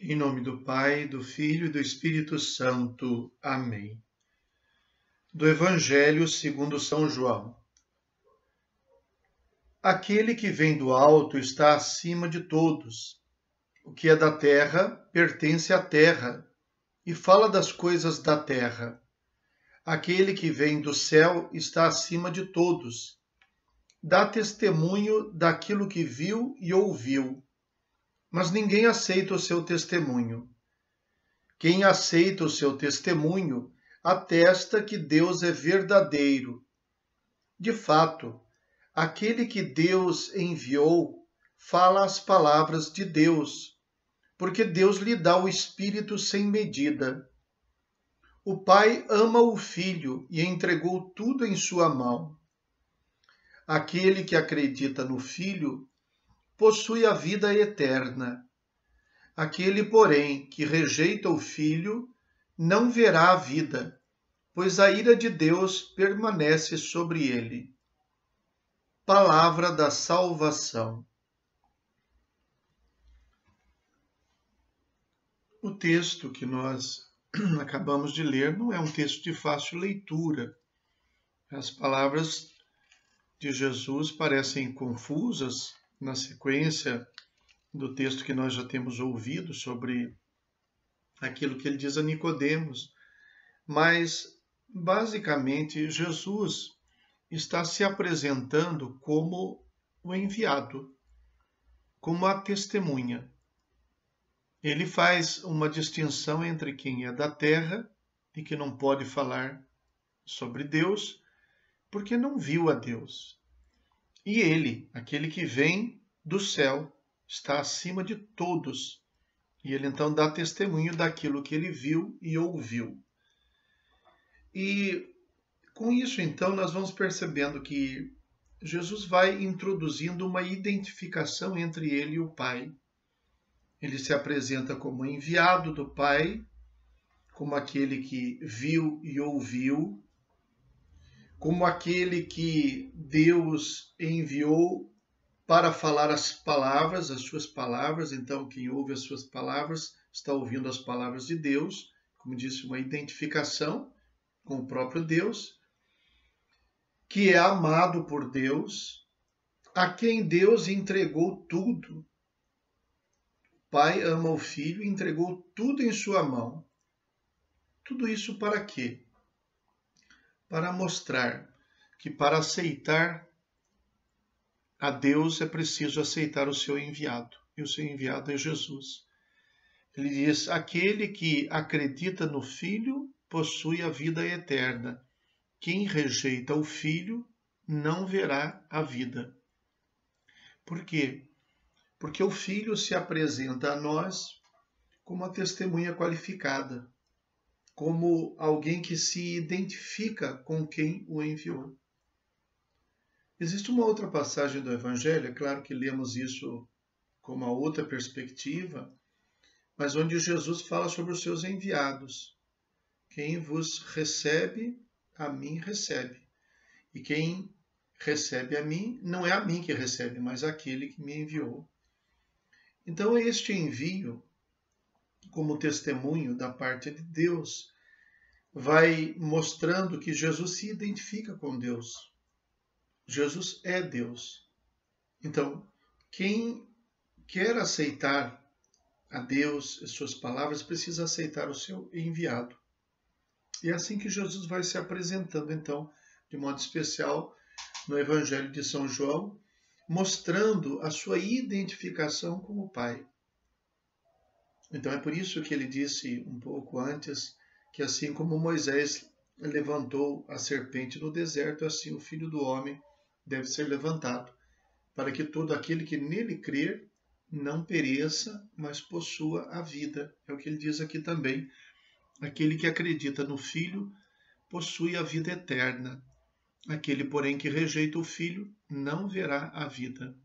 Em nome do Pai, do Filho e do Espírito Santo. Amém. Do Evangelho segundo São João. Aquele que vem do alto está acima de todos. O que é da terra pertence à terra e fala das coisas da terra. Aquele que vem do céu está acima de todos. Dá testemunho daquilo que viu e ouviu, mas ninguém aceita o seu testemunho. Quem aceita o seu testemunho atesta que Deus é verdadeiro. De fato, aquele que Deus enviou fala as palavras de Deus, porque Deus lhe dá o Espírito sem medida. O Pai ama o Filho e entregou tudo em sua mão. Aquele que acredita no Filho possui a vida eterna. Aquele, porém, que rejeita o Filho não verá a vida, pois a ira de Deus permanece sobre ele. Palavra da salvação. O texto que nós acabamos de ler não é um texto de fácil leitura. As palavras de Jesus parecem confusas na sequência do texto que nós já temos ouvido sobre aquilo que ele diz a Nicodemos, mas basicamente Jesus está se apresentando como o enviado, como a testemunha. Ele faz uma distinção entre quem é da terra e que não pode falar sobre Deus, porque não viu a Deus. E ele, aquele que vem do céu, está acima de todos. E ele então dá testemunho daquilo que ele viu e ouviu. E com isso, então, nós vamos percebendo que Jesus vai introduzindo uma identificação entre ele e o Pai. Ele se apresenta como enviado do Pai, como aquele que viu e ouviu, como aquele que Deus enviou para falar as palavras, as suas palavras. Então, quem ouve as suas palavras está ouvindo as palavras de Deus, como disse, uma identificação com o próprio Deus, que é amado por Deus, a quem Deus entregou tudo. O Pai ama o Filho e entregou tudo em sua mão. Tudo isso para quê? Para mostrar que para aceitar a Deus é preciso aceitar o seu enviado. E o seu enviado é Jesus. Ele diz: aquele que acredita no Filho possui a vida eterna. Quem rejeita o Filho não verá a vida. Por quê? Porque o Filho se apresenta a nós como uma testemunha qualificada, como alguém que se identifica com quem o enviou. Existe uma outra passagem do Evangelho, é claro que lemos isso com uma outra perspectiva, mas onde Jesus fala sobre os seus enviados. Quem vos recebe, a mim recebe. E quem recebe a mim, não é a mim que recebe, mas aquele que me enviou. Então, este envio, como testemunho da parte de Deus, vai mostrando que Jesus se identifica com Deus. Jesus é Deus. Então, quem quer aceitar a Deus e suas palavras precisa aceitar o seu enviado. E é assim que Jesus vai se apresentando, então, de modo especial, no Evangelho de São João, mostrando a sua identificação com o Pai. Então é por isso que ele disse um pouco antes que assim como Moisés levantou a serpente no deserto, assim o Filho do Homem deve ser levantado, para que todo aquele que nele crer não pereça, mas possua a vida. É o que ele diz aqui também. Aquele que acredita no Filho possui a vida eterna. Aquele, porém, que rejeita o Filho não verá a vida.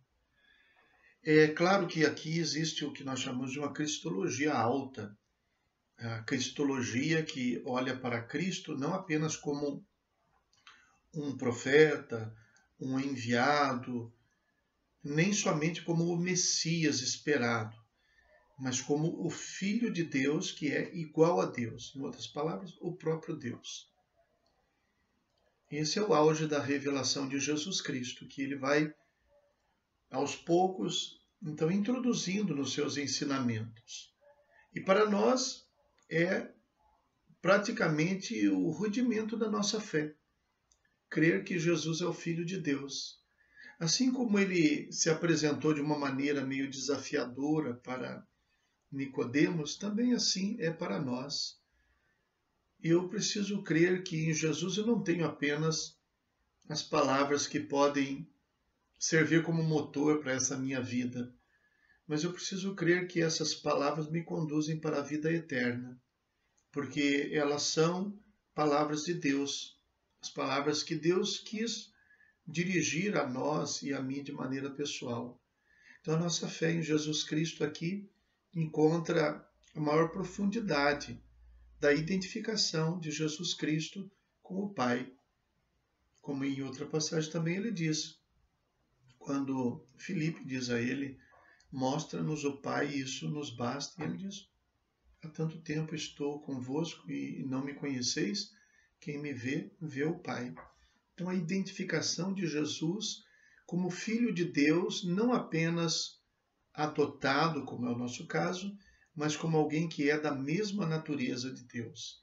É claro que aqui existe o que nós chamamos de uma cristologia alta. A cristologia que olha para Cristo não apenas como um profeta, um enviado, nem somente como o Messias esperado, mas como o Filho de Deus, que é igual a Deus. Em outras palavras, o próprio Deus. Esse é o auge da revelação de Jesus Cristo, que ele vai, aos poucos, então, introduzindo nos seus ensinamentos. E para nós é praticamente o rudimento da nossa fé. Crer que Jesus é o Filho de Deus. Assim como ele se apresentou de uma maneira meio desafiadora para Nicodemos, também assim é para nós. Eu preciso crer que em Jesus eu não tenho apenas as palavras que podem servir como motor para essa minha vida, mas eu preciso crer que essas palavras me conduzem para a vida eterna, porque elas são palavras de Deus, as palavras que Deus quis dirigir a nós e a mim de maneira pessoal. Então a nossa fé em Jesus Cristo aqui encontra a maior profundidade da identificação de Jesus Cristo com o Pai. Como em outra passagem também ele diz, quando Filipe diz a ele, mostra-nos o Pai e isso nos basta. E ele diz, há tanto tempo estou convosco e não me conheceis, quem me vê, vê o Pai. Então a identificação de Jesus como Filho de Deus, não apenas adotado, como é o nosso caso, mas como alguém que é da mesma natureza de Deus.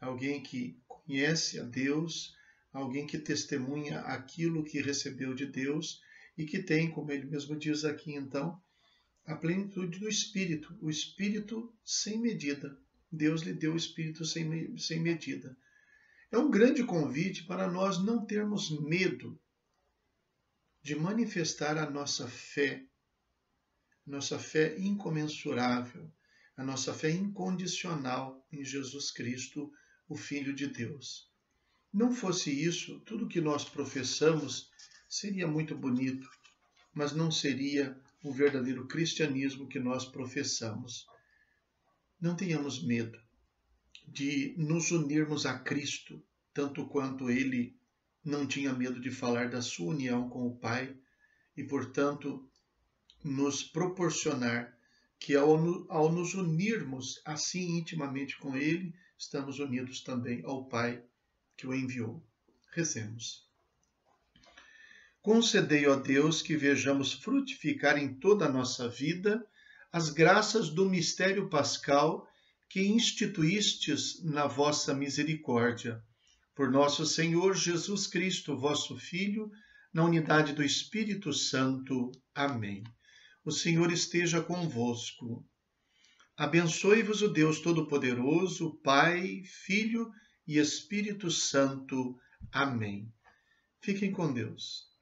Alguém que conhece a Deus, alguém que testemunha aquilo que recebeu de Deus e que tem, como ele mesmo diz aqui então, a plenitude do Espírito, o Espírito sem medida. Deus lhe deu o Espírito sem medida. É um grande convite para nós não termos medo de manifestar a nossa fé incomensurável, a nossa fé incondicional em Jesus Cristo, o Filho de Deus. Não fosse isso, tudo que nós professamos seria muito bonito, mas não seria o verdadeiro cristianismo que nós professamos. Não tenhamos medo de nos unirmos a Cristo, tanto quanto ele não tinha medo de falar da sua união com o Pai e, portanto, nos proporcionar que ao nos unirmos assim intimamente com ele, estamos unidos também ao Pai que o enviou. Rezemos. Concedei, ó Deus, que vejamos frutificar em toda a nossa vida as graças do mistério pascal que instituístes na vossa misericórdia. Por nosso Senhor Jesus Cristo, vosso Filho, na unidade do Espírito Santo. Amém. O Senhor esteja convosco. Abençoe-vos o Deus Todo-Poderoso, Pai, Filho e Espírito Santo. Amém. Fiquem com Deus.